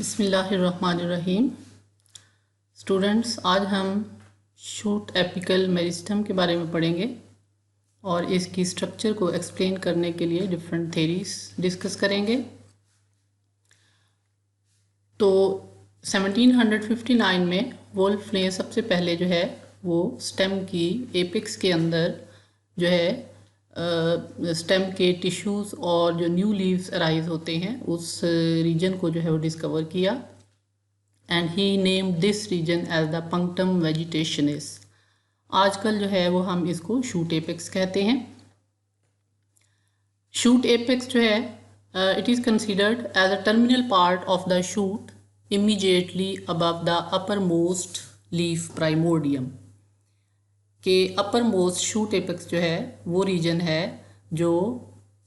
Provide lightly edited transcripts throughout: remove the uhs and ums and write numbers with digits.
बिस्मिल्लाहिर्रहमानिर्रहीम। स्टूडेंट्स, आज हम शूट एपिकल मेरिस्टम के बारे में पढ़ेंगे और इसकी स्ट्रक्चर को एक्सप्लेन करने के लिए डिफरेंट थेरीज डिस्कस करेंगे। तो 1759 में वोल्फ ने सबसे पहले जो है वो स्टेम की एपेक्स के अंदर जो है स्टेम के टिश्यूज़ और जो न्यू लीव्स अराइज होते हैं उस रीजन को जो है वो डिस्कवर किया and he name this region as the punctum vegetationis. आजकल जो है वो हम इसको शूट एपेक्स कहते हैं। शूट एपेक्स जो है it is considered as a terminal part of the shoot immediately above the upper most leaf primordium के अपर मोस्ट शूट एपेक्स जो है वो रीजन है जो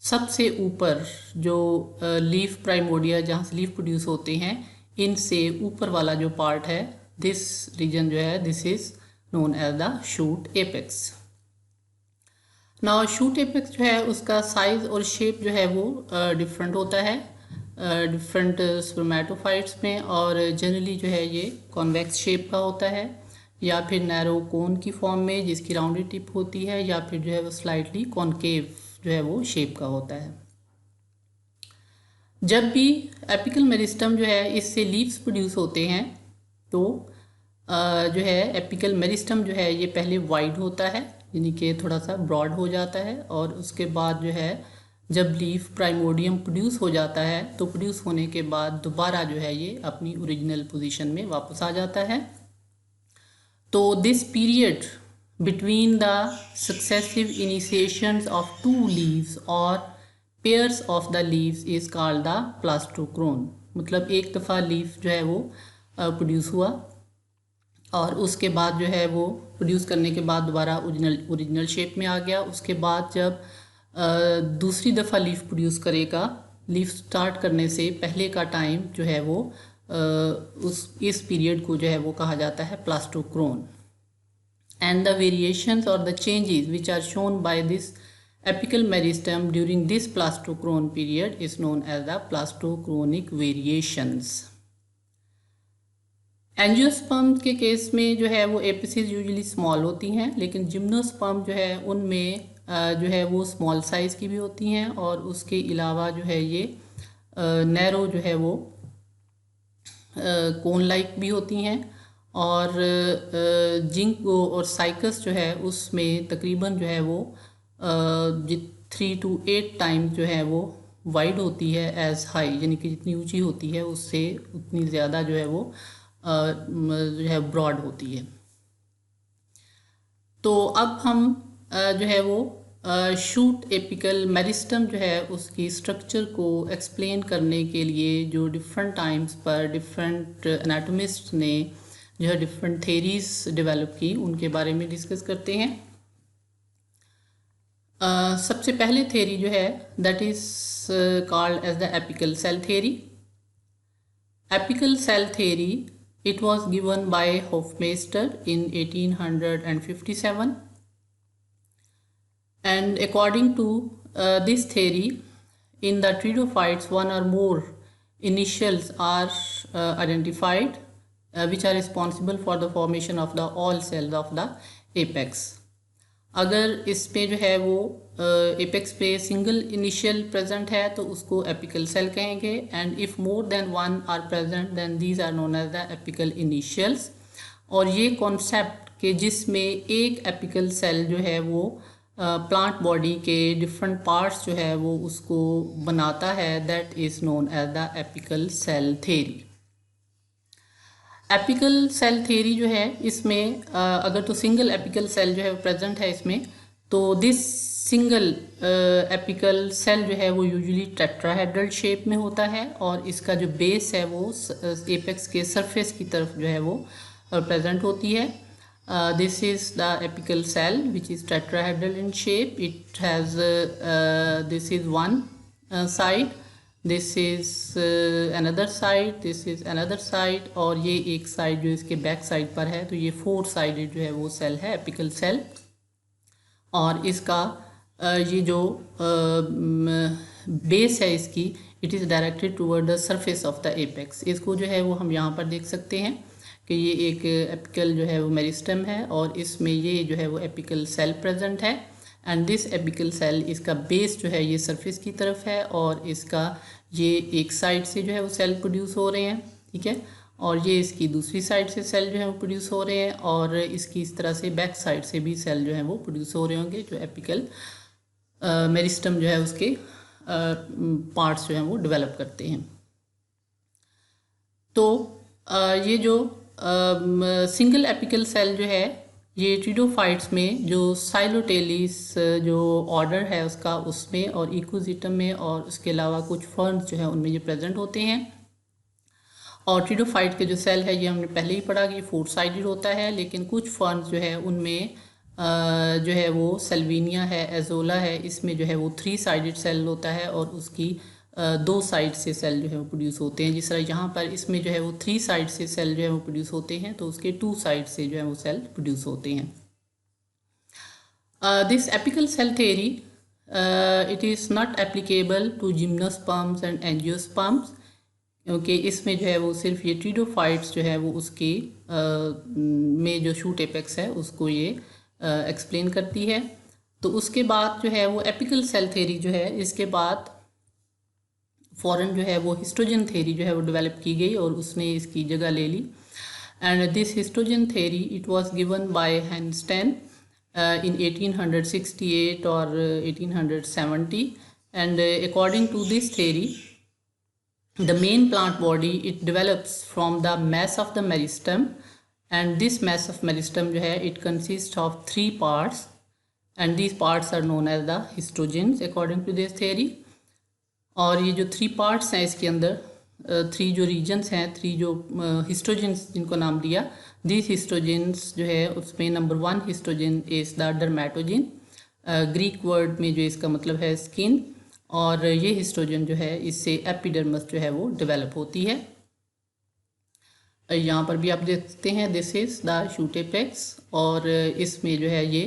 सबसे ऊपर जो लीफ प्राइमोर्डिया जहाँ से लीफ प्रोड्यूस होते हैं इनसे ऊपर वाला जो पार्ट है दिस रीजन जो है this is known as the shoot apex. Now shoot apex जो है उसका साइज और शेप जो है वो डिफरेंट होता है डिफरेंट स्पर्मेटोफाइट्स में और जनरली जो है ये कॉन्वेक्स शेप का होता है या फिर नैरो कोन की फॉर्म में जिसकी राउंडेड टिप होती है या फिर जो है वो स्लाइटली कॉनकेव जो है वो शेप का होता है। जब भी एपिकल मेरिस्टम जो है इससे लीव्स प्रोड्यूस होते हैं तो जो है एपिकल मेरिस्टम जो है ये पहले वाइड होता है यानी कि थोड़ा सा ब्रॉड हो जाता है और उसके बाद जो है जब लीफ प्राइमोर्डियम प्रोड्यूस हो जाता है तो प्रोड्यूस होने के बाद दोबारा जो है ये अपनी ओरिजिनल पोजीशन में वापस आ जाता है। तो this period between the successive initiations of two leaves or pairs of the leaves is called the plastochrone। मतलब एक दफ़ा लीफ जो है वो प्रोड्यूस हुआ और उसके बाद जो है वो प्रोड्यूस करने के बाद दोबारा ओरिजिनल शेप में आ गया। उसके बाद जब दूसरी दफ़ा लीफ प्रोड्यूस करेगा लीफ स्टार्ट करने से पहले का टाइम जो है वो इस पीरियड को जो है वो कहा जाता है प्लास्टोक्रोन। And the variations or the changes which are shown by this apical meristem during this plastochrone period is known as the plastochronic variations। Angiosperm के केस में जो है वो एपिसेस यूजुअली स्मॉल होती हैं लेकिन जिम्नोस्पर्म जो है उनमें जो है वो स्मॉल साइज़ की भी होती हैं और उसके अलावा जो है ये नैरो जो है वो कोन लाइक भी होती हैं और जिंक और साइकस जो है उसमें तकरीबन जो है वो 3 to 8 टाइम जो है वो वाइड होती है एज हाई यानी कि जितनी ऊंची होती है उससे उतनी ज़्यादा जो है वो जो है ब्रॉड होती है। तो अब हम जो है वो शूट एपिकल मेरिस्टम जो है उसकी स्ट्रक्चर को एक्सप्लेन करने के लिए जो डिफरेंट टाइम्स पर डिफरेंट एनाटोमिस्ट ने जो है डिफरेंट थेरीज डेवलप की उनके बारे में डिस्कस करते हैं। सबसे पहले थेरी जो है that is called as the apical cell theory. Apical cell theory it was given by Hofmeister in 1857 and according to this theory in the pteridophytes one or more initials are identified which are responsible for the formation of the all cells of the apex। अगर इस पे जो है वो apex पे single initial present है तो उसको एपिकल सेल कहेंगे and if more than one are present then these are known as the apical initials. और ये कॉन्सेप्ट के जिसमें एक एपिकल सेल जो है वो प्लांट बॉडी के डिफरेंट पार्ट्स जो है वो उसको बनाता है that is known as the apical cell theory. Apical cell theory जो है इसमें अगर तो सिंगल एपिकल सेल जो है प्रेजेंट है इसमें तो दिस सिंगल एपिकल सेल जो है वो यूजुअली टेट्राहेड्रल शेप में होता है और इसका जो बेस है वो एपेक्स के सरफेस की तरफ जो है वो प्रेजेंट होती है। This is the apical cell which is tetrahedral in shape. It has this is one side, this is another side, this is another side और ये एक साइड जो इसके बैक साइड पर है तो ये 4 साइडेड जो है वो सेल है एपिकल सेल। और इसका ये जो बेस है इसकी, it is directed toward the surface of the apex. इसको जो है वो हम यहाँ पर देख सकते हैं कि ये एक एपिकल जो है वो मेरिस्टम है और इसमें ये जो है वो एपिकल सेल प्रेजेंट है। एंड दिस एपिकल सेल, इसका बेस जो है ये सरफेस की तरफ है और इसका ये एक साइड से जो है वो सेल प्रोड्यूस हो रहे हैं, ठीक है, और ये इसकी दूसरी साइड से सेल जो है वो प्रोड्यूस हो रहे हैं और इसकी इस तरह से बैक साइड से भी सेल जो है वो प्रोड्यूस हो रहे होंगे, जो एपिकल मेरिस्टम जो है उसके पार्ट्स जो हैं वो डेवलप करते हैं। तो ये जो सिंगल एपिकल सेल जो है ये टीडोफाइट्स में जो साइलोटेलिस जो ऑर्डर है उसका, उसमें और इकोसिस्टम में और उसके अलावा कुछ फर्न्स जो है उनमें ये प्रेजेंट होते हैं। और टीडोफाइट के जो सेल है ये हमने पहले ही पढ़ा कि 4 साइडेड होता है, लेकिन कुछ फर्न्स जो है उनमें जो है वो सेल्विनिया है, एजोला है, इसमें जो है वो 3 साइडेड सेल होता है और उसकी 2 साइड से सेल जो है वो प्रोड्यूस होते हैं। जिस तरह यहाँ पर इसमें जो है वो 3 साइड से सेल जो है वो प्रोड्यूस होते हैं, तो उसके 2 साइड से जो है वो सेल प्रोड्यूस होते हैं। This apical cell theory it is not applicable to gymnosperms and angiosperms, क्योंकि इसमें जो है वो सिर्फ ये टीडोफाइट्स जो है वो उसके में जो शूट एपेक्स है उसको ये एक्सप्लेन करती है। तो उसके बाद जो है वो एपिकल सेल थ्योरी जो है, इसके बाद फॉरन जो है वो हिस्टोजन थ्योरी जो है वो डेवलप की गई और उसने इसकी जगह ले ली। And this histogen theory it was given by Hanstein in 1868 or 1870, and according to this theory the main plant body it develops from the mass of the meristem, and this mass of meristem जो है it consists of 3 parts and these parts are known as the histogens according to this theory। और ये जो 3 parts हैं इसके अंदर 3 जो regions हैं, 3 जो histogens जिनको नाम दिया, these histogens जो है उसमें number 1 histogen is the dermatogen, Greek word में जो इसका मतलब है स्किन, और ये हिस्टोजन जो है इससे एपिडर्मस जो है वो डेवलप होती है। यहाँ पर भी आप देख सकते हैं this is the shoot apex और इसमें जो है ये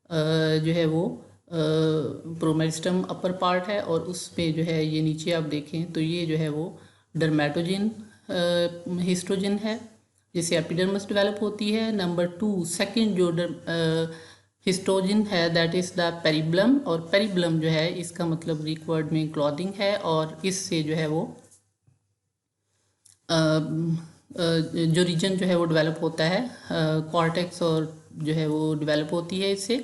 जो है वो प्रोमेरिस्टम अपर पार्ट है और उसमें जो है ये नीचे आप देखें तो ये जो है वो डर्मेटोजिन हिस्टोजन है जिससे एपिडर्मस डेवलप होती है। नंबर 2 सेकंड जो हिस्टोजन है दैट इज़ द पेरिब्लम, और पेरिब्लम जो है इसका मतलब ग्रीक वर्ड में क्लॉथिंग है और इससे जो है वो जो रीजन जो है वो डेवलप होता है कॉर्टेक्स और जो है वो डेवलप होती है इससे।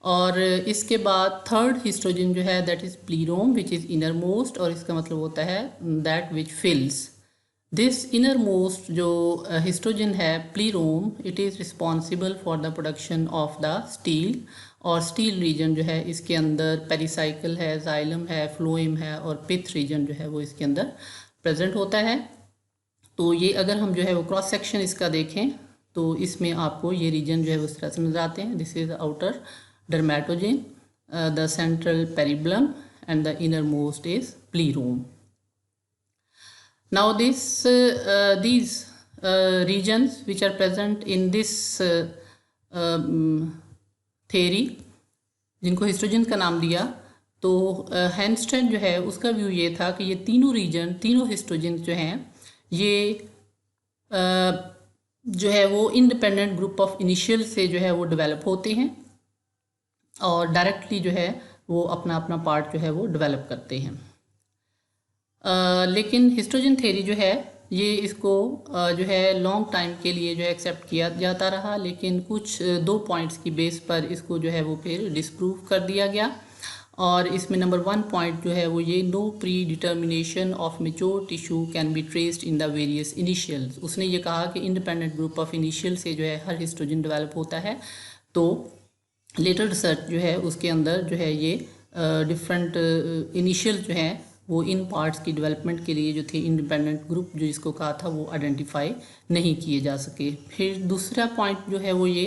और इसके बाद थर्ड हिस्टोजन जो है that is plerome which is inner most, और इसका मतलब होता है that which fills. This inner most जो हिस्टोजन है plerome it is responsible for the production of the stele, और स्टील रीजन जो है इसके अंदर पेरिसाइकल है, जाइलम है, फ्लोएम है और पिथ रीजन जो है वो इसके अंदर प्रेजेंट होता है। तो ये अगर हम जो है वो क्रॉस सेक्शन इसका देखें तो इसमें आपको ये रीजन जो है उस तरह से नजर आते हैं। This is outer dermatogen, the central periblem and the inner most is plerome. Now these regions which are present in this theory जिनको हिस्टोजन का नाम दिया, तो हैंस्टेन जो है उसका व्यू ये था कि ये तीनों रीजन, तीनों हिस्टोजन जो हैं ये जो है वो इंडिपेंडेंट ग्रुप ऑफ इनिशियल से जो है वो डेवलप होते हैं और डायरेक्टली जो है वो अपना अपना पार्ट जो है वो डेवलप करते हैं। लेकिन हिस्टोजन थ्योरी जो है ये इसको जो है लॉन्ग टाइम के लिए जो है एक्सेप्ट किया जाता रहा, लेकिन कुछ 2 पॉइंट्स की बेस पर इसको जो है वो फिर डिसप्रूव कर दिया गया। और इसमें नंबर 1 पॉइंट जो है वो ये no predetermination of mature tissue can be traced in the various initials. उसने ये कहा कि इंडिपेंडेंट ग्रुप ऑफ इनिशियल से जो है हर हिस्टोजन डेवलप होता है, तो लेटर रिसर्च जो है उसके अंदर जो है ये डिफरेंट इनिशियल जो हैं वो इन पार्ट्स की डेवलपमेंट के लिए जो थे इंडिपेंडेंट ग्रुप जो इसको कहा था वो आइडेंटिफाई नहीं किए जा सके। फिर दूसरा पॉइंट जो है वो ये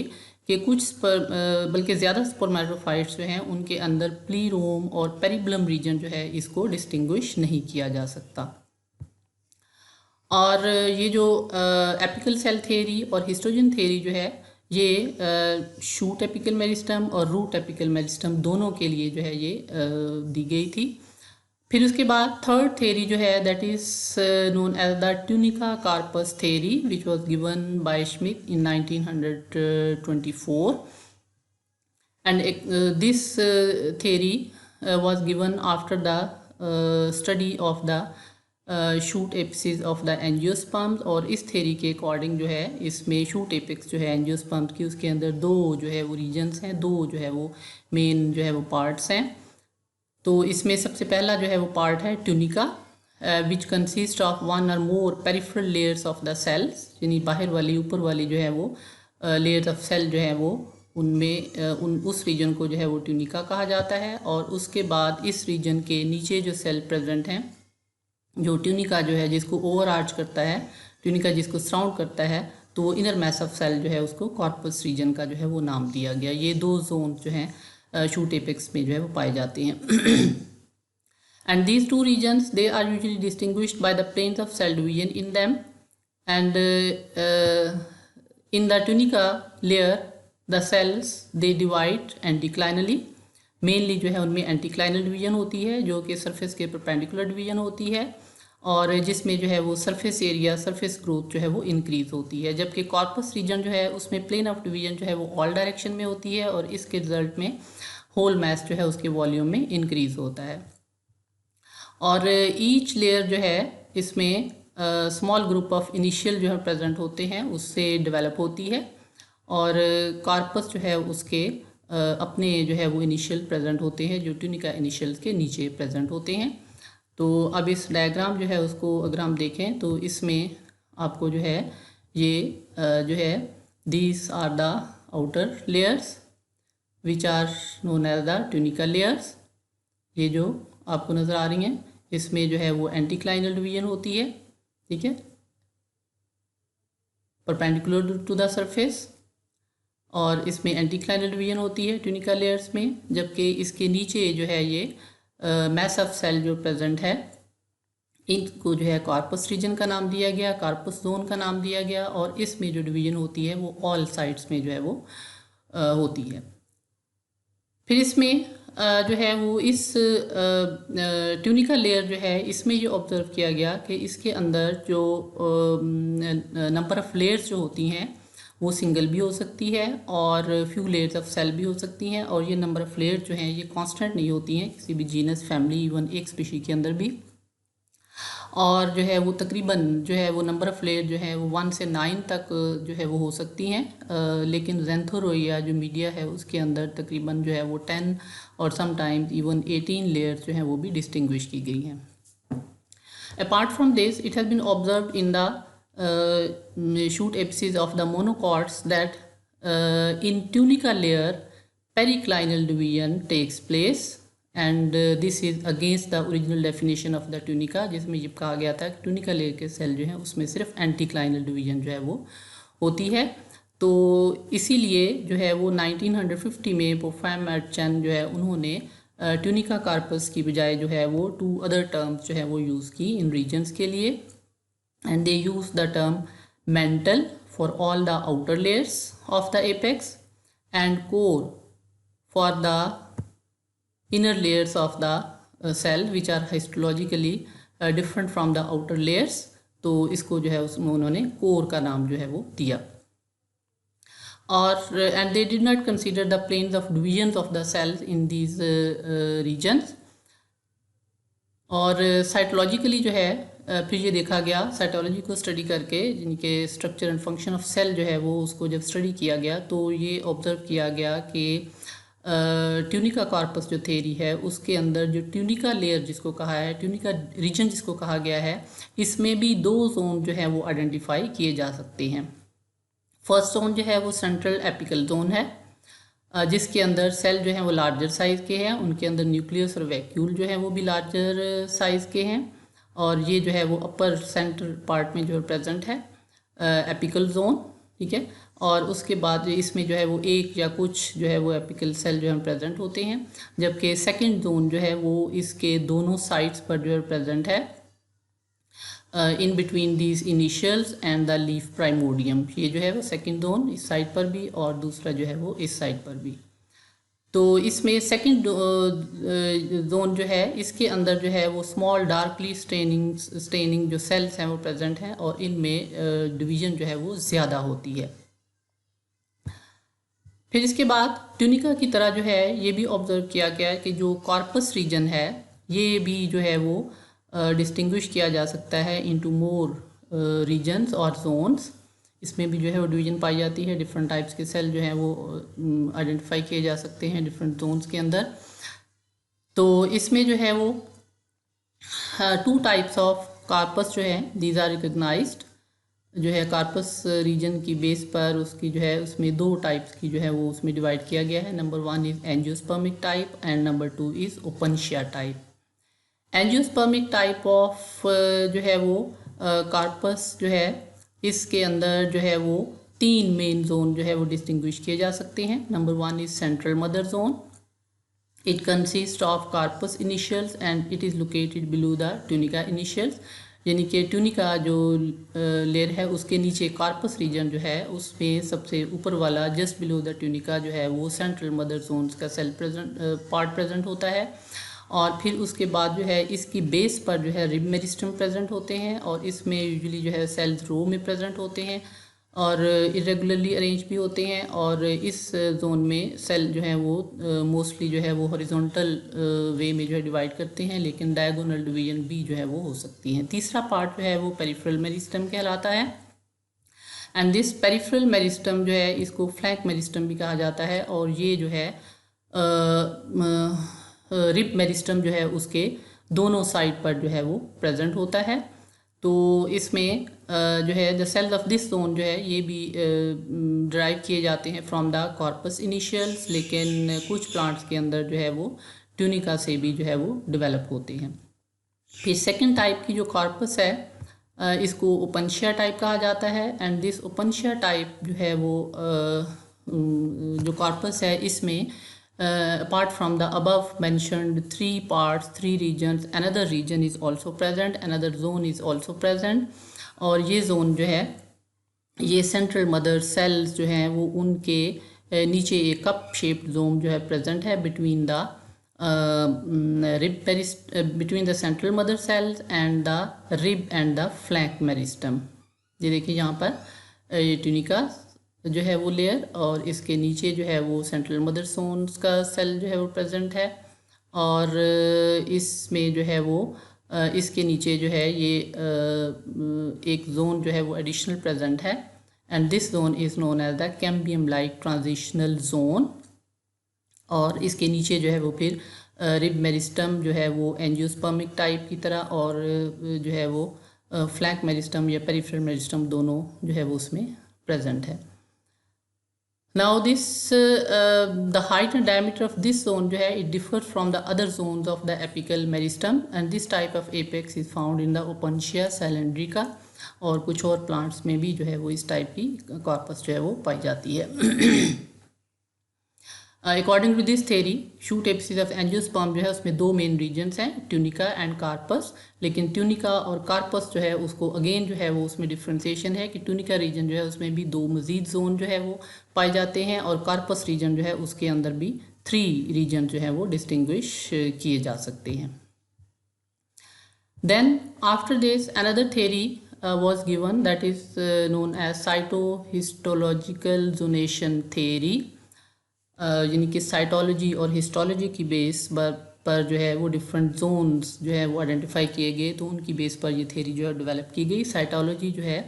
कि कुछ बल्कि ज़्यादा स्पर्मेटोफाइट्स जो हैं उनके अंदर प्लीरोम और पेरिब्लम रीजन जो है इसको डिस्टिंग्विश नहीं किया जा सकता। और ये जो एपिकल सेल थ्योरी और हिस्टोजन थ्योरी जो है ये शूट एपिकल मेरिस्टम और रूट एपिकल मेरिस्टम दोनों के लिए जो है ये दी गई थी। फिर उसके बाद थर्ड थेरी जो है that is known as the tunica corpus theory which was given by Schmidt in 1924 and this theory was given after the study of the shoot apex of the angiosperms. और इस theory के according जो है इसमें shoot epics जो है angiosperms की उसके अंदर दो जो है वो रीजन्स हैं, दो जो है वो मेन जो है वो पार्ट्स हैं। तो इसमें सबसे पहला जो है वो पार्ट है tunica which consist of one or more peripheral layers of the cells, यानी बाहर वाली ऊपर वाली जो है वो लेयर्स ऑफ सेल जो है वो उनमें उस रीजन को जो है वो ट्यूनिका कहा जाता है। और उसके बाद इस रीजन के नीचे जो सेल प्रेजेंट हैं, जो ट्यूनिका जो है जिसको ओवर आर्च करता है, ट्यूनिका जिसको सराउंड करता है, तो इनर मैस ऑफ सेल जो है उसको कॉर्पस रीजन का जो है वो नाम दिया गया। ये दो जोन जो हैं शूट एपेक्स में जो है वो पाए जाते हैं। And these two regions they are usually distinguished by the planes of cell division in them. And in the tunica layer the cells they divide anticlinally. Mainly जो है उनमें एंटीक्लाइनल डिवीजन होती है जो कि सरफेस के परपेंडिकुलर डिवीजन होती है, और जिसमें जो है वो सरफेस एरिया, सरफेस ग्रोथ जो है वो इंक्रीज होती है। जबकि कॉर्पस रीजन जो है उसमें प्लेन ऑफ डिवीजन जो है वो ऑल डायरेक्शन में होती है, और इसके रिजल्ट में होल मास जो है उसके वॉल्यूम में इंक्रीज होता है। और ईच लेयर जो है इसमें स्मॉल ग्रुप ऑफ इनिशियल जो है प्रेजेंट होते हैं, उससे डेवलप होती है, और कॉर्पस जो है उसके अपने जो है वो इनिशियल प्रेजेंट होते हैं, जो ट्यूनिका इनिशियल्स के नीचे प्रेजेंट होते हैं। तो अब इस डायग्राम जो है उसको अगर हम देखें तो इसमें आपको जो है ये जो है these are the outer layers which are known as the tunica layers. ये जो आपको नज़र आ रही हैं इसमें जो है वो एंटीक्लाइनल डिवीजन होती है, ठीक है, परपेंडिकुलर टू द सरफेस, और इसमें एंटीक्लाइनल डिवीजन होती है ट्यूनिका लेयर्स में। जबकि इसके नीचे जो है ये मैस ऑफ सेल जो प्रेजेंट है, इनको जो है कॉर्पस रीजन का नाम दिया गया, कॉर्पस जोन का नाम दिया गया, और इसमें जो डिवीजन होती है वो ऑल साइड्स में जो है वो होती है। फिर इसमें जो है वो इस ट्यूनिका लेयर जो है इसमें ये ऑब्जर्व किया गया कि इसके अंदर जो नंबर ऑफ लेयर्स जो होती हैं वो सिंगल भी हो सकती है और फ्यू लेयर्स ऑफ सेल भी हो सकती हैं, और ये नंबर ऑफ लेयर्स जो हैं ये कांस्टेंट नहीं होती हैं किसी भी जीनस, फैमिली, इवन एक स्पीशी के अंदर भी। और जो है वो तकरीबन जो है वो नंबर ऑफ़ लेयर जो है वो 1 से 9 तक जो है वो हो सकती हैं, लेकिन ज़ैंथोरोइया जो मीडिया है उसके अंदर तकरीबन जो है वो 10 और समटाइम्स इवन 18 लेयर्स जो हैं वो भी डिस्टिंग्विश की गई हैं। Apart from this it has been observed in the shoot apices of the monocots that in tunica layer periclinal division takes place, and this is against the original definition of the tunica, जिसमें ये कहा गया था कि tunica layer के cell जो हैं उसमें सिर्फ एंटीक्लाइनल डिवीजन जो है वो होती है। तो इसीलिए जो है वो 1950 में पोफैम एट चेन जो है उन्होंने ट्यूनिका कार्पस की बजाय जो है वो 2 अदर टर्म्स जो है वो यूज़ की इन रीजन्स के लिए, and they use the term mental for all the outer layers of the apex and core for the inner layers of the cell which are histologically different from the outer layers। तो इसको जो है उसमें उन्होंने core का नाम जो है वो दिया। और and they did not consider the planes of divisions of the cells in these regions। और साइटोलॉजिकली जो है फिर ये देखा गया साइटोलॉजी को स्टडी करके, जिनके structure and function of cell जो है वो उसको जब स्टडी किया गया तो ये ऑब्जर्व किया गया कि ट्यूनिका कॉर्पस जो थेरी है उसके अंदर जो ट्यूनिका लेयर जिसको कहा है, ट्यूनिका रीजन जिसको कहा गया है, इसमें भी 2 जोन जो है वो आइडेंटिफाई किए जा सकते हैं। फर्स्ट जोन जो है वो सेंट्रल एपिकल जोन है, जिसके अंदर सेल जो हैं वो लार्जर साइज़ के हैं, उनके अंदर न्यूक्लियस और वैक्यूल जो है वो भी लार्जर साइज़ के हैं, और ये जो है वो अपर सेंटर पार्ट में जो है प्रेजेंट है एपिकल जोन, ठीक है। और उसके बाद इसमें जो है वो एक या कुछ जो है वो एपिकल सेल जो है प्रेजेंट होते हैं, जबकि सेकंड जोन जो है वो इसके दोनों साइड्स पर जो है प्रेजेंट है। In between these initials and the leaf primordium. ये जो है वो सेकेंड जोन इस साइड पर भी और दूसरा जो है वो इस साइड पर भी। तो इसमें सेकंड जोन जो है इसके अंदर जो है वो स्मॉल डार्कली स्टेनिंग जो सेल्स हैं वो प्रेजेंट हैं और इनमें डिवीजन जो है वो ज़्यादा होती है। फिर इसके बाद ट्यूनिका की तरह जो है ये भी ऑब्जर्व किया गया है कि जो कॉर्पस रीजन है ये भी जो है वो डिस्टिंग्विश किया जा सकता है इनटू मोर रीजन्स और जोन्स। इसमें भी जो है वो डिवीजन पाई जाती है, डिफरेंट टाइप्स के सेल जो हैं वो आइडेंटिफाई किए जा सकते हैं डिफरेंट जोन्स के अंदर। तो इसमें जो है वो 2 टाइप्स ऑफ कार्पस जो है दीज आर रिकग्नाइज्ड। जो है कार्पस रीजन की बेस पर उसकी जो है उसमें 2 टाइप्स की जो है वो उसमें डिवाइड किया गया है। Number 1 is angiospermic type and number 2 is Opuntia type. Angiospermic type of जो है वो कार्पस जो है इसके अंदर जो है वो 3 मेन जोन जो है वो डिस्टिंग्विश किए जा सकते हैं। Number 1 is central mother zone. It consist of corpus initials and it is located below the tunica initials. यानी कि ट्यूनिका जो लेयर है उसके नीचे कार्पस रीजन जो है उसमें सबसे ऊपर वाला जस्ट बिलो द ट्यूनिका जो है वो सेंट्रल मदर जोन्स का सेल पार्ट प्रेजेंट होता है। और फिर उसके बाद जो है इसकी बेस पर जो है रिब मेरिस्टम प्रेजेंट होते हैं और इसमें यूजुअली जो है सेल्स रो में प्रेजेंट होते हैं और इरेगुलरली अरेंज भी होते हैं। और इस जोन में सेल जो है वो मोस्टली जो है वो हॉरिजॉन्टल वे में जो है डिवाइड करते हैं, लेकिन डायगोनल डिवीजन भी जो है वो हो सकती हैं। तीसरा पार्ट जो है वो पेरिफेरल मेरिस्टम कहलाता है एंड दिस पेरिफेरल मेरिस्टम जो है इसको फ्लैंक मेरिस्टम भी कहा जाता है और ये जो है रिब मेरिस्टम जो है उसके दोनों साइड पर जो है वो प्रेजेंट होता है। तो इसमें जो है the cells of this zone जो है ये भी ड्राइव किए जाते हैं फ्रॉम द कॉर्पस इनिशियल्स, लेकिन कुछ प्लांट्स के अंदर जो है वो ट्यूनिका से भी जो है वो डेवलप होते हैं। फिर सेकेंड टाइप की जो कॉर्पस है इसको ओपनशिया टाइप कहा जाता है एंड दिस ओपनशिया टाइप जो है वो जो कॉर्पस है इसमें apart from the above mentioned 3 parts, 3 regions, another region is also present, another zone is also present। और ये जोन जो है ये सेंट्रल मदर सेल्स जो हैं वो उनके नीचे एक कप शेप्ड जोन जो है प्रेजेंट है between the between the central mother sales and the rib end the flank meristem. ये देखिए यहाँ पर ये ट्यूनिका जो है वो लेयर और इसके नीचे जो है वो सेंट्रल मदर जोन्स का सेल जो है वो प्रेजेंट है और इसमें जो है वो इसके नीचे जो है ये एक जोन जो है वो एडिशनल प्रेजेंट है and this zone is known as the cambium like transitional zone. और इसके नीचे जो है वो फिर रिब मेरिस्टम जो है वो एंजियोस्पर्मिक टाइप की तरह और जो है वो फ्लैंक मेरिस्टम या पेरिफेरल मेरिस्टम दोनों जो है वो उसमें प्रेजेंट है। Now this the height and diameter of this zone जो है it differs from the other zones of the apical meristem and this type of apex is found in the Opuntia cylindrica। और कुछ और plants में भी जो है वो इस टाइप की कॉर्पस जो है वो पाई जाती है। According to this theory shoot apices of angiosperm जो है उसमें 2 मेन रीजन्स हैं, ट्यूनिका एंड कार्पस। लेकिन ट्यूनिका और कार्पस जो है उसको अगेन जो है वो उसमें डिफ्रेंसिएशन है कि ट्यूनिका रीजन जो है उसमें भी 2 मजीद जोन जो है वो पाए जाते हैं और कार्पस रीजन जो है उसके अंदर भी 3 रीजन जो है वो डिस्टिंग्विश किए जा सकते हैं। Then after this another theory was given that is known as cytohistological zonation theory। यानी कि साइटोलॉजी और हिस्टोलॉजी की बेस पर जो है वो डिफरेंट जोन्स जो है वो आइडेंटिफाई किए गए, तो उनकी बेस पर ये थ्योरी जो है डेवलप की गई। साइटोलॉजी जो है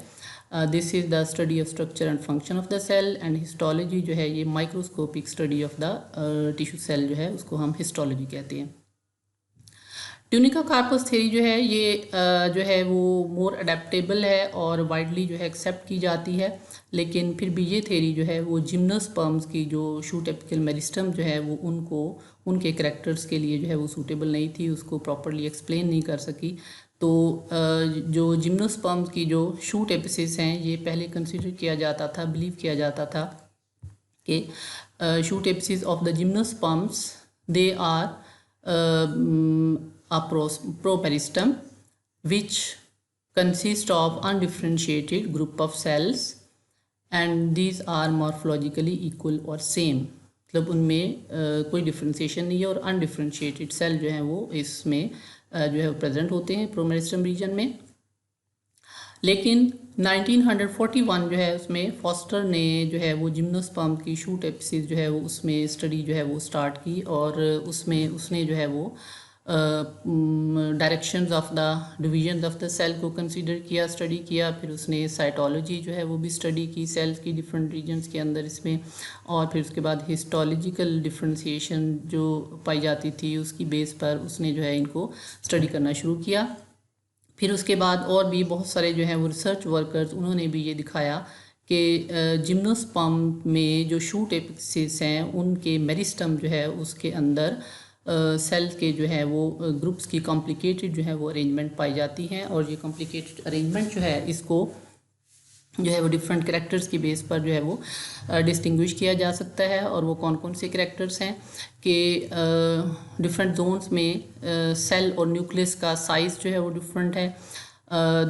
this is the study of structure and function of the cell and histology जो है ये microscopic study of the tissue cell जो है उसको हम हिस्टोलॉजी कहते हैं। ट्यूनिका कार्पस थ्योरी जो है ये जो है वो मोर अडेप्टेबल है और वाइडली जो है एक्सेप्ट की जाती है, लेकिन फिर भी ये थ्योरी जो है वो जिम्नोस्पर्म्स की जो शूट एपिकल मेरिस्टम जो है वो उनको उनके करैक्टर्स के लिए जो है वो सूटेबल नहीं थी, उसको प्रॉपरली एक्सप्लेन नहीं कर सकी। तो जो जिम्नोस्पर्म्स की जो शूट एपिसिस हैं ये पहले कंसिडर किया जाता था, बिलीव किया जाता था कि shoot apices of the gymnosperms they are a properistem which consist of undifferentiated group of cells and these are morphologically equal or same। मतलब उनमें कोई डिफ्रेंशिएशन नहीं है और अनडिफ्रेंशिएटेड सेल जो हैं वो इसमें जो है प्रेजेंट होते हैं प्रोमेरिस्टम रीजन में। लेकिन 1941 जो है उसमें फॉस्टर ने जो है वो जिम्नोस्पर्म की शूट एपिसिस जो है वो उसमें स्टडी जो है वो स्टार्ट की और उसमें उसने जो है वो directions of the division of the cell को कंसीडर किया, स्टडी किया। फिर उसने साइटोलॉजी जो है वो भी स्टडी की सेल्स की डिफरेंट रीजन्स के अंदर इसमें, और फिर उसके बाद हिस्टोलॉजिकल डिफ्रेंसिएशन जो पाई जाती थी उसकी बेस पर उसने जो है इनको स्टडी करना शुरू किया। फिर उसके बाद और भी बहुत सारे जो हैं वो रिसर्च वर्कर्स उन्होंने भी ये दिखाया कि जिम्नोस्पर्म में जो शूट एपिसिस हैं उनके मेरिस्टम जो है उसके अंदर सेल के जो है वो ग्रुप्स की कॉम्प्लिकेटेड जो है वो अरेंजमेंट पाई जाती हैं और ये कॉम्प्लिकेटेड अरेंजमेंट जो है इसको जो है वो डिफरेंट कैरेक्टर्स की बेस पर जो है वो डिस्टिंग्विश किया जा सकता है। और वो कौन कौन से कैरेक्टर्स हैं कि डिफरेंट जोन्स में सेल और न्यूक्लियस का साइज़ जो है वो डिफरेंट है,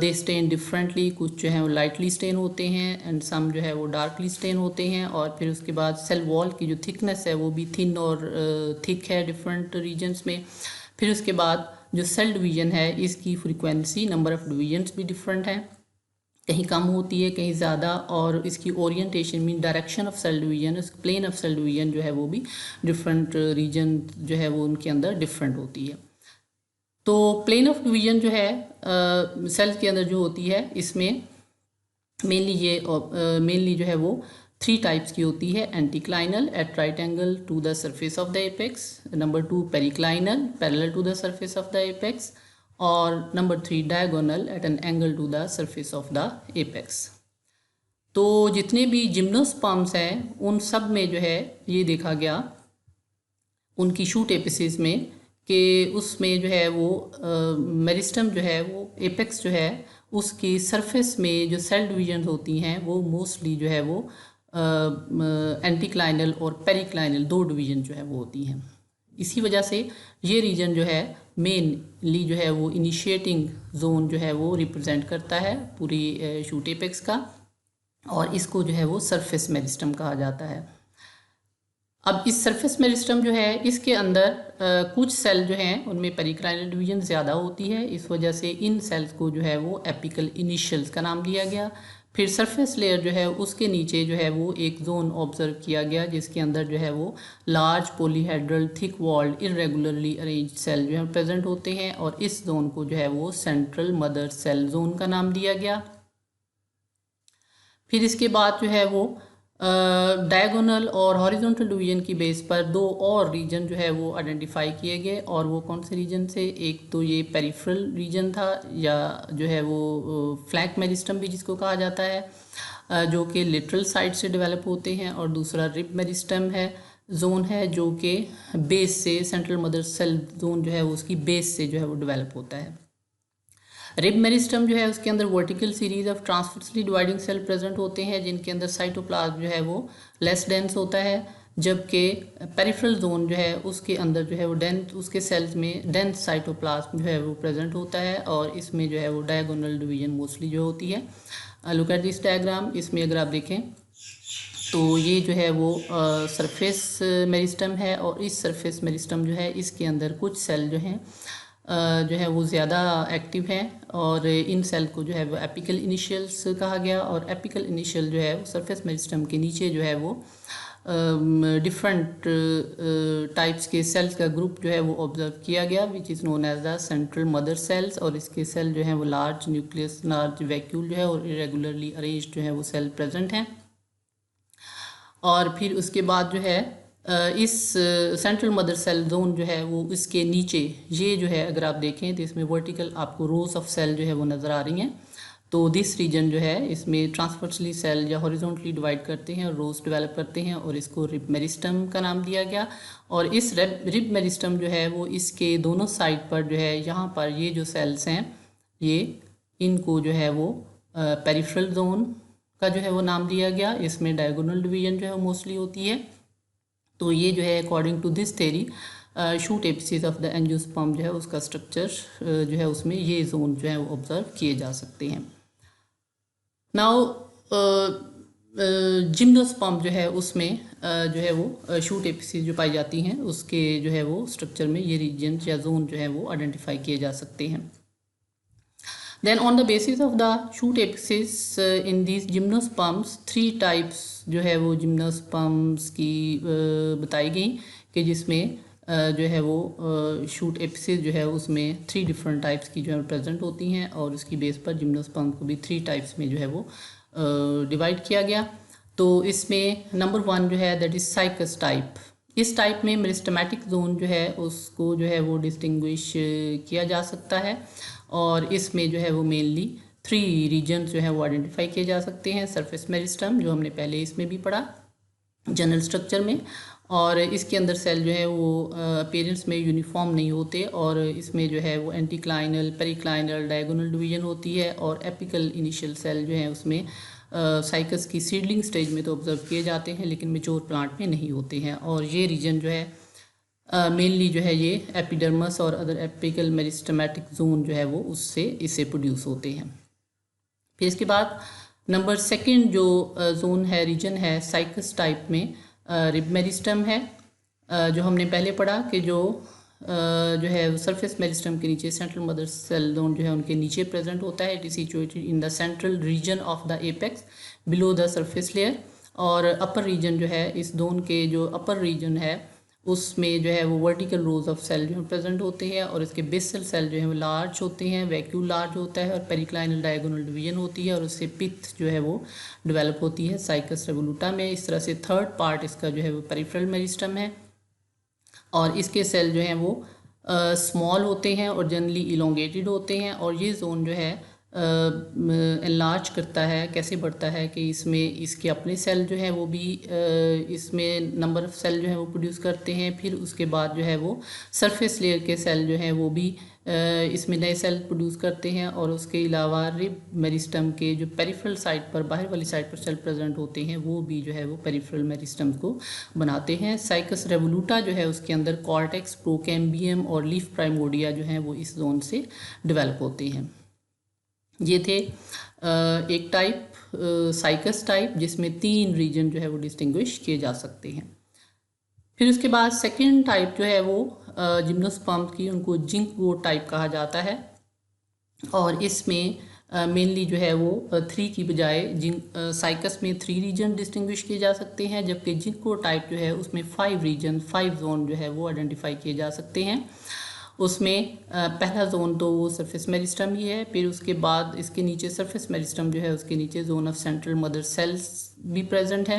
दे स्टेन डिफरेंटली, कुछ जो है वो लाइटली स्टेन होते हैं एंड सम जो है वो डार्कली स्टेन होते हैं। और फिर उसके बाद सेल वॉल की जो थिकनेस है वो भी थिन और थिक है डिफरेंट रीजन्स में। फिर उसके बाद जो सेल डिवीजन है इसकी फ्रीक्वेंसी, नंबर ऑफ़ डिवीजन्स भी डिफरेंट है, कहीं कम होती है कहीं ज़्यादा, और इसकी orientation mean direction of cell division, plane of cell division जो है वो भी डिफरेंट रीजन जो है वो उनके अंदर डिफरेंट होती है। तो प्लेन ऑफ डिवीजन जो है सेल के अंदर जो होती है इसमें मेनली जो है वो 3 टाइप्स की होती है। Anticlinal at right angle to the surface of the apex, number 2 periclinal parallel to the surface of the apex, और number 3 diagonal at an angle to the surface of the apex. तो जितने भी gymnosperms हैं उन सब में जो है ये देखा गया उनकी शूट एपिसिस में कि उसमें जो है वो मेरिस्टम जो है वो एपेक्स जो है उसकी सरफेस में जो सेल डिवीजन होती हैं वो मोस्टली जो है वो एंटीक्लाइनल और पेरिक्लाइनल 2 डिवीजन जो है वो होती हैं। इसी वजह से ये रीजन जो है मेनली जो है वो इनिशिएटिंग जोन जो है वो रिप्रेजेंट करता है पूरी शूट एपेक्स का, और इसको जो है वो सरफेस मेरिस्टम कहा जाता है। अब इस सरफेस मेरिस्टम जो है इसके अंदर कुछ सेल जो हैं उनमें पेरिक्लाइनल डिवीजन ज़्यादा होती है, इस वजह से इन सेल्स को जो है वो एपिकल इनिशियल्स का नाम दिया गया। फिर सरफेस लेयर जो है उसके नीचे जो है वो एक जोन ऑब्जर्व किया गया जिसके अंदर जो है वो large polyhedral thick walled irregularly arrange cell जो है प्रेजेंट होते हैं, और इस जोन को जो है वो सेंट्रल मदर सेल जोन का नाम दिया गया। फिर इसके बाद जो है वो डायगोनल और हॉरिजॉन्टल डिवीजन की बेस पर 2 और रीजन जो है वो आइडेंटिफाई किए गए, और वो कौन से रीजन से, एक तो ये पेरिफेरल रीजन था या जो है वो फ्लैंक मेरिस्टम भी जिसको कहा जाता है जो कि लेटरल साइड से डेवलप होते हैं, और दूसरा रिब मेरिस्टम है जोन है जो कि बेस से सेंट्रल मदर सेल जोन जो है वो उसकी बेस से जो है वो डेवलप होता है। रिब मेरिस्टम जो है उसके अंदर vertical series of transversely dividing cell present होते हैं जिनके अंदर साइटोप्लाज्म जो है वो लेस डेंस होता है, जबकि पेरिफेरल जोन जो है उसके अंदर जो है वो डेंस, उसके सेल्स में डेंस साइटोप्लाज्म जो है वो प्रेजेंट होता है, और इसमें जो है वो डायगोनल डिवीजन मोस्टली जो होती है। लुक एट दिस डायग्राम, इसमें अगर आप देखें तो ये जो है वो सरफेस मेरिस्टम है, और इस सरफेस मेरिस्टम जो है इसके अंदर कुछ सेल जो हैं जो है वो ज़्यादा एक्टिव हैं, और इन सेल को जो है वो एपिकल इनिशियल्स कहा गया। और एपिकल इनिशियल जो है वो सरफेस मेरिस्टम के नीचे जो है वो डिफरेंट टाइप्स के सेल्स का ग्रुप जो है वो ऑब्जर्व किया गया which is known as the central mother cells, और इसके सेल जो हैं वो लार्ज न्यूक्लियस, लार्ज वैक्यूल जो है और इरेगुलरली अरेंज जो है वो सेल प्रेजेंट हैं। और फिर उसके बाद जो है इस सेंट्रल मदर सेल जोन जो है वो इसके नीचे ये जो है अगर आप देखें तो इसमें वर्टिकल आपको रोज ऑफ सेल जो है वो नज़र आ रही हैं। तो दिस रीजन जो है इसमें ट्रांसवर्सली सेल या हॉरिजॉन्टली डिवाइड करते हैं और रोज डेवलप करते हैं, और इसको रिब मेरिस्टम का नाम दिया गया। और इस रिब मेरिस्टम जो है वो इसके दोनों साइड पर जो है यहाँ पर ये जो सेल्स हैं ये इनको जो है वो पेरिफेरल जोन का जो है वो नाम दिया गया। इसमें डायगोनल डिवीजन जो है मोस्टली होती है। तो ये जो है according to this theory shoot apices of the angiosperm जो है उसका स्ट्रक्चर जो है उसमें ये जोन जो है वो ऑब्जर्व किए जा सकते हैं। नाउ जिम्नोस्पर्म जो है उसमें जो है वो शूट एपिसिस जो पाई जाती हैं उसके जो है वो स्ट्रक्चर में ये रीजन या जोन जो है वो आइडेंटिफाई किए जा सकते हैं। Then on the basis of the shoot apices in these gymnosperms 3 types जो है वो gymnosperms की बताई गई कि जिसमें जो है वो शूट एपिसिस जो है उसमें 3 डिफरेंट टाइप्स की जो है प्रेजेंट होती हैं और उसकी बेस पर जिम्नोस्पर्म को भी 3 टाइप्स में जो है वो डिवाइड किया गया। तो इसमें नंबर 1 जो है दैट इज साइकस टाइप। इस टाइप में मेरिस्टेमेटिक जोन जो है उसको जो है वो डिस्टिंग्विश किया जा सकता है और इसमें जो है वो मेनली 3 रीजन जो है वो आइडेंटिफाई किए जा सकते हैं। सरफेस मेरिस्टम जो हमने पहले इसमें भी पढ़ा जनरल स्ट्रक्चर में, और इसके अंदर सेल जो है वो अपीयरेंस में यूनिफॉर्म नहीं होते और इसमें जो है वो एंटीक्लाइनल, पेरिक्लाइनल, डायगोनल डिवीजन होती है और एपिकल इनिशियल सेल जो है उसमें साइकस की सीडलिंग स्टेज में तो ऑब्जर्व किए जाते हैं लेकिन मेच्योर प्लांट में नहीं होते हैं। और ये रीजन जो है मेनली जो है ये एपिडर्मस और अदर एपिकल मेरिस्टेमेटिक जोन जो है वो उससे इससे प्रोड्यूस होते हैं। फिर इसके बाद नंबर 2 जो जोन है रीजन है साइकस टाइप में रिब मेरिस्टम है। जो हमने पहले पढ़ा कि जो है सरफेस मेरिस्टम के नीचे सेंट्रल मदर सेल जोन जो है उनके नीचे प्रेजेंट होता है। It is situated in the central region of the apex below the surface layer. और अपर रीजन जो है इस जोन के जो अपर रीजन है उसमें जो है वो वर्टिकल रोज ऑफ सेल जो है प्रेजेंट होते हैं और इसके बेसल सेल जो है वो लार्ज होते हैं, वैक्यूल लार्ज होता है और पेरिक्लाइनल डायगोनल डिवीजन होती है और उससे पिथ जो है वो डेवलप होती है साइकस रेवोल्यूटा में। इस तरह से 3rd पार्ट इसका जो है वो पेरिफेरल मेरिस्टम है और इसके सेल जो हैं वो स्मॉल होते हैं और जनरली इलोंगेटेड होते हैं और ये जोन जो है एनलार्ज करता है, कैसे बढ़ता है कि इसमें इसके अपने सेल जो है वो भी इसमें नंबर ऑफ सेल जो है वो प्रोड्यूस करते हैं। फिर उसके बाद जो है वो सरफेस लेयर के सेल जो है वो भी इसमें नए सेल प्रोड्यूस करते हैं और उसके अलावा रिब मेरिस्टम के जो पेरिफेरल साइड पर बाहर वाली साइड पर सेल प्रेजेंट होते हैं वो भी जो है वो पेरिफेरल मेरिस्टम को बनाते हैं। साइकस रेवोल्यूटा जो है उसके अंदर कॉर्टेक्स, प्रोकैम्बियम और लीफ प्राइमोर्डिया जो हैं वो इस जोन से डेवलप होते हैं। ये थे एक टाइप साइकस टाइप जिसमें 3 रीजन जो है वो डिस्टिंग्विश किए जा सकते हैं। फिर उसके बाद 2nd टाइप जो है वो जिम्नोस्पर्म की उनको जिंको टाइप कहा जाता है और इसमें मेनली जो है वो 3 की बजाय साइकस में 3 रीजन डिस्टिंग्विश किए जा सकते हैं जबकि जिंको टाइप जो है उसमें 5 रीजन 5 जोन जो है वो आइडेंटिफाई किए जा सकते हैं। उसमें पहला जोन तो वो सरफेस मेरिस्टम ही है, फिर उसके बाद इसके नीचे सरफेस मेरिस्टम जो है उसके नीचे zone of central mother sales भी प्रेजेंट है।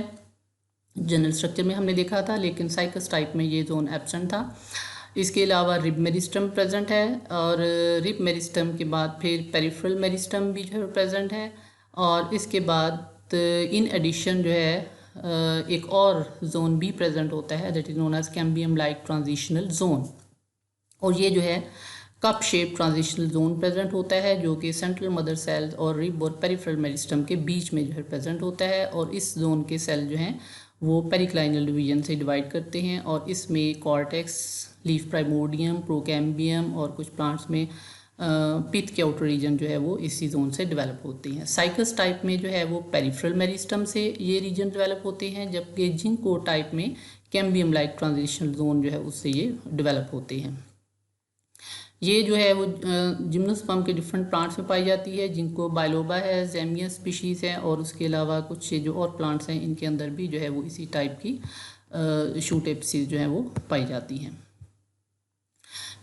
जनरल स्ट्रक्चर में हमने देखा था लेकिन साइकस टाइप में ये जोन एब्सेंट था। इसके अलावा रिब मेरिस्टम प्रेजेंट है और रिब मेरिस्टम के बाद फिर पेरिफेरल मेरिस्टम भी जो है प्रेजेंट है और इसके बाद इन एडिशन जो है एक और जोन भी प्रेजेंट होता है that is known as cambium like transitional zone और ये जो है cup shape transitional zone present होता है जो कि सेंट्रल मदर सेल्स और रिब और पेरिफेरल मेरिस्टम के बीच में जो है प्रेजेंट होता है और इस जोन के सेल जो हैं वो पेरिक्लाइनल डिवीजन से डिवाइड करते हैं और इसमें कॉर्टेक्स, लीफ प्राइमोर्डियम, प्रोकैम्बियम और कुछ प्लांट्स में पिथ के आउटर रीजन जो है वो इसी जोन से डेवलप होते हैं। साइकस टाइप में जो है वो पेरिफेरल मेरिस्टम से ये रीजन डेवलप होते हैं जबकि जिंको टाइप में कैम्बियम लाइक ट्रांजिशनल जोन जो है उससे ये डेवलप होते हैं। ये जो है वो जिम्नोस्पर्म के डिफरेंट प्लांट्स में पाई जाती है जिनको बायलोबा है, ज़ेमिया स्पीशीज़ है और उसके अलावा कुछ जो और प्लांट्स हैं इनके अंदर भी जो है वो इसी टाइप की शूट एपिसिस जो है वो पाई जाती हैं।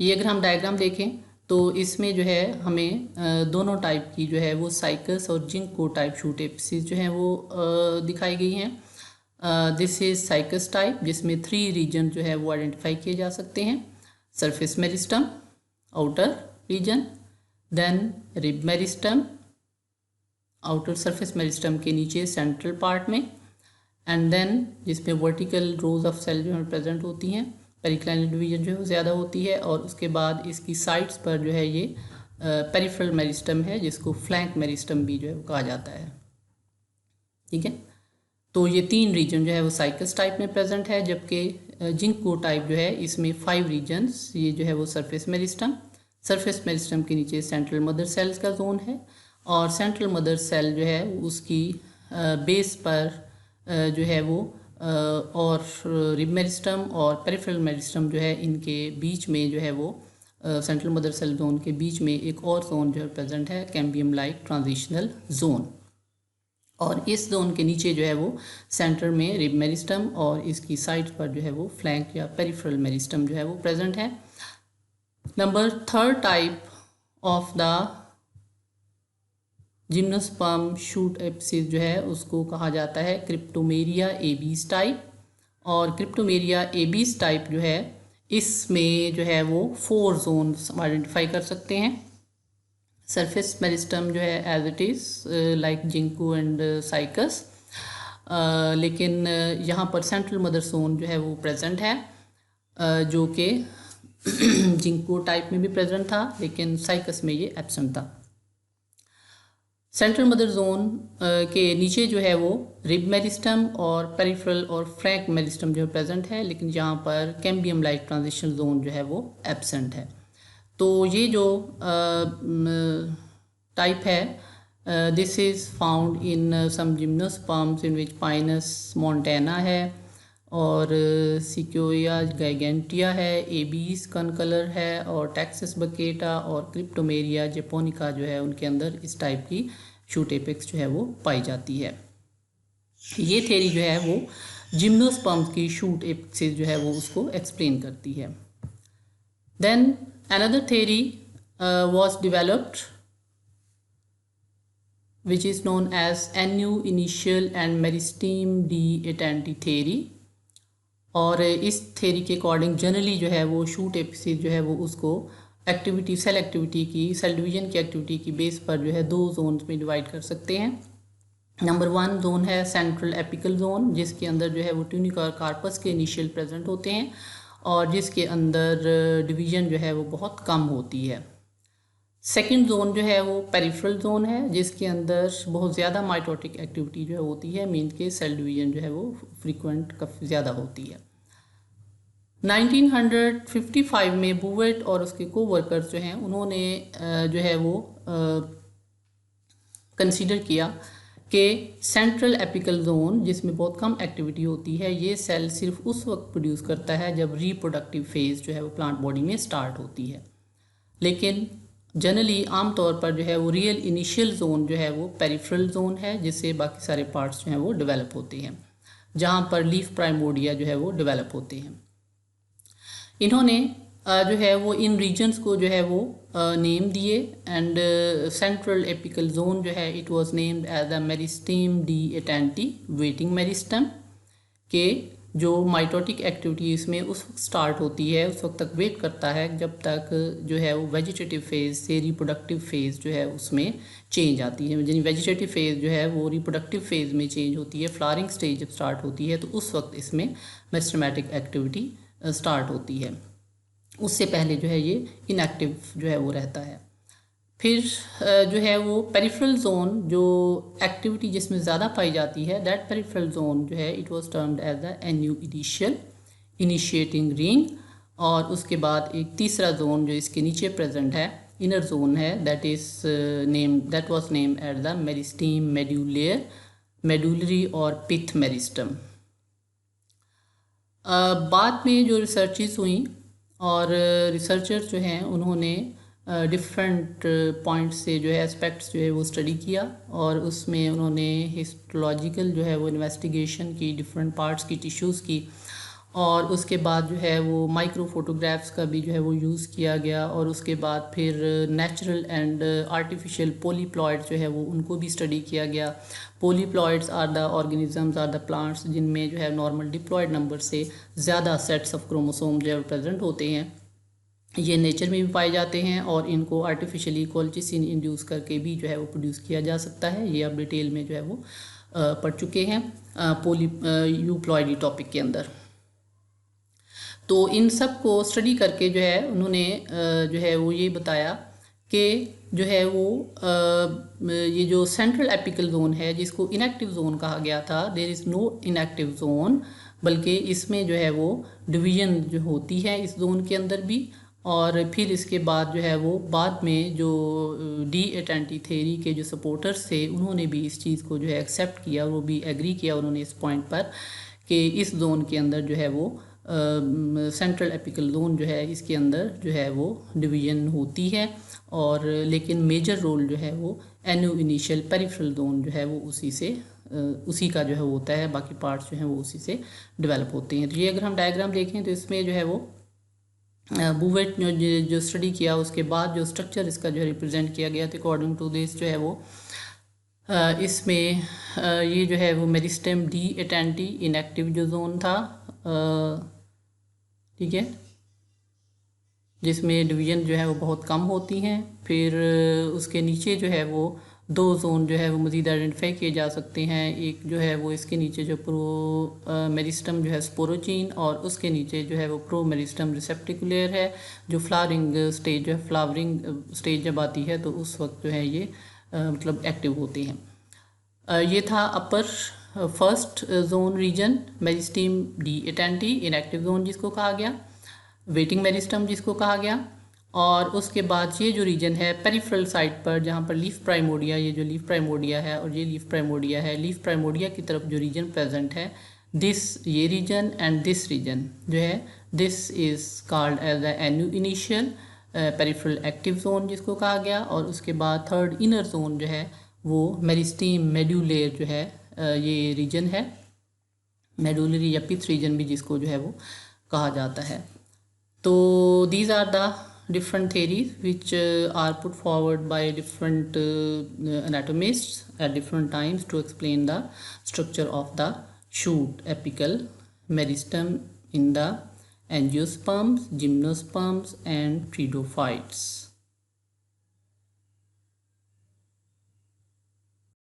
ये अगर हम डायग्राम देखें तो इसमें जो है हमें दोनों टाइप की जो है वो साइकस और जिंको टाइप शूट एपिसिस जो हैं वो दिखाई गई हैं। दिस इज साइकस टाइप जिसमें 3 रीजन जो है वो आइडेंटिफाई किए जा सकते हैं। Surface meristem outer region, then rib meristem outer surface meristem के नीचे central part में and then जिसमें vertical rows of cell जो है प्रेजेंट होती हैं, पेरिक्लाइनल डिवीजन जो है ज़्यादा होती है और उसके बाद इसकी साइड्स पर जो है ये पेरिफेरल मेरिस्टम है जिसको फ्लैंक मेरिस्टम भी जो है वो कहा जाता है। ठीक है, तो ये 3 रीजन जो है वो साइकस टाइप में प्रेजेंट है जबकि जिंको टाइप जो है इसमें 5 रीजन्स, ये जो है वो सरफेस मेरिस्टम के नीचे सेंट्रल मदर सेल्स का जोन है, और सेंट्रल मदर सेल जो है उसकी बेस पर जो है वो और रिब मेरिस्टम और पेरिफेरल मेरिस्टम जो है इनके बीच में जो है वो सेंट्रल मदर सेल जोन के बीच में एक और जोन जो है प्रेजेंट है, कैम्बियम लाइक ट्रांजिशनल जोन। और इस जोन के नीचे जो है वो सेंटर में रिब मेरिस्टम और इसकी साइड पर जो है वो फ्लैंक या पेरिफेरल मेरिस्टम जो है वो प्रेजेंट है। Number 3rd type of the gymnosperm shoot apices जो है उसको कहा जाता है क्रिप्टोमेरिया एबीज टाइप। और क्रिप्टोमेरिया एबीज टाइप जो है इसमें जो है वो 4 जोन्स आइडेंटिफाई कर सकते हैं। सरफेस मेरिस्टम जो है as it is like ginkgo and cycas, लेकिन यहाँ पर सेंट्रल मदर जोन जो है वो प्रेजेंट है, जो कि जिंको टाइप में भी प्रेजेंट था लेकिन साइकस में ये एब्सेंट था। सेंट्रल मदर जोन के नीचे जो है वो रिब मेरिस्टम और पेरिफेरल और फ्लैंक मेरिस्टम जो है प्रेजेंट है, लेकिन यहाँ पर कैम्बियम लाइक ट्रांजिशन जोन जो है वो एब्सेंट है। तो ये जो टाइप है this is found in some gymnosperms in which pinus montana है और सिक्योया गाइगेंटिया है, एबीज कनकलर है और टैक्सस बकेटा और क्रिप्टोमेरिया जेपोनिका जो है उनके अंदर इस टाइप की शूट एपेक्स जो है वो पाई जाती है। ये थ्योरी जो है वो जिम्नोस्पर्म्स की शूट एपेक्स जो है वो उसको एक्सप्लेन करती है। Then another theory was developed which is known as NU initial and meristem de attente theory. और इस थ्योरी के अकॉर्डिंग जनरली जो है वो शूट एपिसिस जो है वो उसको एक्टिविटी सेल डिवीजन की एक्टिविटी की बेस पर जो है 2 जोन्स में डिवाइड कर सकते हैं। नंबर 1 जोन है सेंट्रल एपिकल जोन, जिसके अंदर जो है वो ट्यूनिक और कार्पस के इनिशियल प्रेजेंट होते हैं और जिसके अंदर डिवीजन जो है वो बहुत कम होती है। सेकंड जोन जो है वो पेरिफेरल जोन है, जिसके अंदर बहुत ज़्यादा माइटोटिक एक्टिविटी जो है होती है, मीन के सेल डिवीजन जो है वो फ्रीक्वेंट काफ़ी ज़्यादा होती है। 1955 में बुवेट और उसके कोवर्कर्स जो हैं उन्होंने जो है वो कंसीडर किया कि सेंट्रल एपिकल जोन जिसमें बहुत कम एक्टिविटी होती है, ये सेल सिर्फ उस वक्त प्रोड्यूस करता है जब रिप्रोडक्टिव फेज़ जो है वो प्लांट बॉडी में स्टार्ट होती है। लेकिन जनरली आमतौर पर जो है वो रियल इनिशियल जोन जो है वो पेरिफेरल जोन है, जिससे बाकी सारे पार्ट्स जो हैं वो डेवलप होते हैं, जहाँ पर लीफ प्राइमोर्डिया जो है वो डेवलप होते हैं। इन्होंने जो है वो इन रीजन्स को जो है वो नेम दिए एंड सेंट्रल एपिकल जोन जो है it was named as the meristem de attente waiting meristem, के जो माइटोटिक एक्टिविटी इसमें उस वक्त स्टार्ट होती है, उस वक्त तक वेट करता है जब तक जो है वो वेजिटेटिव फेज़ से रिप्रोडक्टिव फेज़ जो है उसमें चेंज आती है। यानी वेजिटेटिव फेज़ जो है वो रिप्रोडक्टिव फेज़ में चेंज होती है, फ्लावरिंग स्टेज जब स्टार्ट होती है तो उस वक्त इसमें मेरिस्टेमेटिक एक्टिविटी स्टार्ट होती है। उससे पहले जो है ये इनएक्टिव जो है वो रहता है। फिर जो है वो पेरिफेरल जोन जो एक्टिविटी जिसमें ज़्यादा पाई जाती है, दैट पेरिफेरल जोन जो है it was termed as the NU initiating ring. और उसके बाद एक तीसरा जोन जो इसके नीचे प्रेजेंट है, इनर जोन है, that was name at the meristem medullary और पिथ मेरिस्टम। बाद में जो रिसर्चेस हुई और रिसर्चर्स जो हैं उन्होंने डिफरेंट पॉइंट्स से जो है एस्पेक्ट्स जो है वो स्टडी किया और उसमें उन्होंने हिस्टोलॉजिकल जो है वो इन्वेस्टिगेशन की, डिफरेंट पार्ट्स की, टिश्यूज़ की, और उसके बाद जो है वो माइक्रो फोटोग्राफ्स का भी जो है वो यूज़ किया गया। और उसके बाद फिर नेचुरल एंड आर्टिफिशियल पोलीप्लॉइड्स जो है वो उनको भी स्टडी किया गया। Polyploids are the organisms or the plants जिनमें जो है नॉर्मल डिप्लॉयड नंबर से ज़्यादा सेट्स ऑफ क्रोमोसोम जो है प्रेजेंट होते हैं। ये नेचर में भी पाए जाते हैं और इनको आर्टिफिशियली कोल्चिसिन इंड्यूस करके भी जो है वो प्रोड्यूस किया जा सकता है। ये आप डिटेल में जो है वो पढ़ चुके हैं यूप्लॉइडी टॉपिक के अंदर। तो इन सब को स्टडी करके जो है उन्होंने जो है वो ये बताया कि जो है वो ये जो सेंट्रल एपिकल जोन है जिसको इनएक्टिव जोन कहा गया था, there is no inactive zone बल्कि इसमें जो है वो डिवीज़न जो होती है इस जोन के अंदर भी। और फिर इसके बाद जो है वो बाद में जो डी एटेंटी थ्योरी के जो सपोर्टर्स थे उन्होंने भी इस चीज़ को जो है एक्सेप्ट किया और वो भी एग्री किया उन्होंने इस पॉइंट पर कि इस जोन के अंदर जो है वो सेंट्रल एपिकल जोन जो है इसके अंदर जो है वो डिवीज़न होती है। और लेकिन मेजर रोल जो है वो एनु इनिशियल पेरिफेरल जोन जो है वो उसी का जो है होता है, बाकी पार्ट्स जो हैं वो उसी से डेवलप होते हैं। तो ये अगर हम डायग्राम देखें तो इसमें जो है वो बूवेट जो स्टडी किया उसके बाद जो स्ट्रक्चर इसका जो है रिप्रेजेंट किया गया था अकॉर्डिंग टू दिस जो है वो इसमें ये जो है वो मेरिस्टेम डी एटेंटी इनएक्टिव जो जोन था, ठीक है, जिसमें डिवीज़न जो है वो बहुत कम होती हैं। फिर उसके नीचे जो है वो दो जोन जो है वो मज़ीद आइडेंटिफाई किए जा सकते हैं। एक जो है वो इसके नीचे जो प्रो मेरिस्टम जो है स्पोरोजीन, और उसके नीचे जो है वो प्रो मेरिस्टम रिसेप्टिकुलर है, जो फ्लावरिंग स्टेज है, फ्लावरिंग स्टेज जब आती है तो उस वक्त जो है ये मतलब एक्टिव होते हैं। ये था upper first zone region meristem de attente inactive zone जिसको कहा गया, वेटिंग मेरिस्टम जिसको कहा गया। और उसके बाद ये जो रीजन है पेरिफेरल साइड पर जहाँ पर लीफ प्राइमोडिया, ये जो लीफ प्राइमोडिया है और ये लीफ प्राइमोडिया है, लीफ प्राइमोडिया की तरफ जो रीजन प्रेजेंट है ये रीजन एंड दिस रीजन जो है this is called as the anneau initial peripheral active zone जिसको कहा गया। और उसके बाद थर्ड इनर जोन जो है वो मेरिस्टम मेडुलर जो है ये रीजन है, मेडुलरी या पिथ रीजन भी जिसको जो है वो कहा जाता है। तो these are the different theories which are put forward by different anatomists at different times to explain the structure of the shoot apical meristem in the angiosperms, gymnosperms and pteridophytes.